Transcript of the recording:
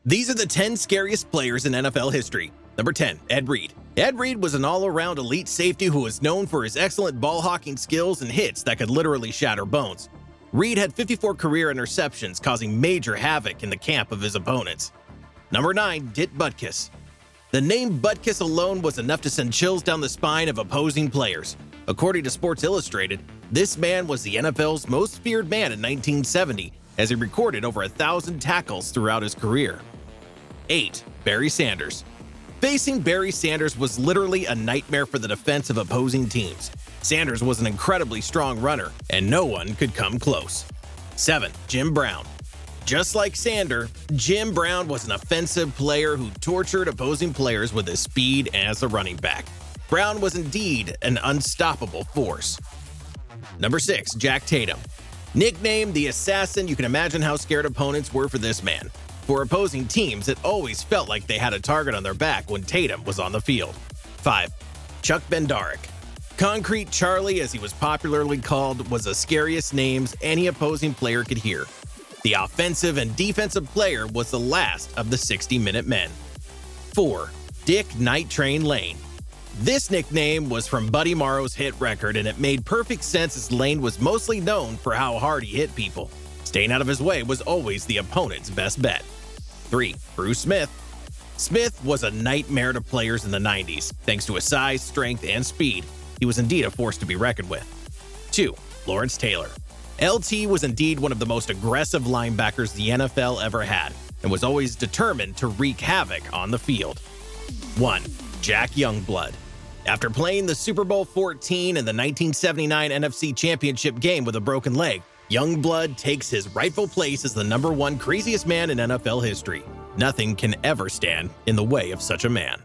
These are the 10 scariest players in NFL history. Number 10, Ed Reed. Ed Reed was an all-around elite safety who was known for his excellent ball-hawking skills and hits that could literally shatter bones. Reed had 54 career interceptions, causing major havoc in the camp of his opponents. Number 9, Dit Butkus. The name Butkus alone was enough to send chills down the spine of opposing players. According to Sports Illustrated, this man was the NFL's most feared man in 1970, as he recorded over 1,000 tackles throughout his career. 8. Barry Sanders. Facing Barry Sanders was literally a nightmare for the defense of opposing teams. Sanders was an incredibly strong runner, and no one could come close. 7. Jim Brown. Just like Sanders, Jim Brown was an offensive player who tortured opposing players with his speed as a running back. Brown was indeed an unstoppable force. Number 6. Jack Tatum. Nicknamed the Assassin, you can imagine how scared opponents were for this man. For opposing teams, it always felt like they had a target on their back when Tatum was on the field. 5. Chuck Bednarik. Concrete Charlie, as he was popularly called, was the scariest names any opposing player could hear. The offensive and defensive player was the last of the 60-minute men. 4. Dick Night Train Lane. This nickname was from Buddy Morrow's hit record, and it made perfect sense as Lane was mostly known for how hard he hit people. Staying out of his way was always the opponent's best bet. 3. Bruce Smith. Smith was a nightmare to players in the 90s. Thanks to his size, strength, and speed, he was indeed a force to be reckoned with. 2. Lawrence Taylor. LT was indeed one of the most aggressive linebackers the NFL ever had, and was always determined to wreak havoc on the field. 1. Jack Youngblood. After playing the Super Bowl 14 and the 1979 NFC Championship game with a broken leg, Youngblood takes his rightful place as the #1 craziest man in NFL history. Nothing can ever stand in the way of such a man.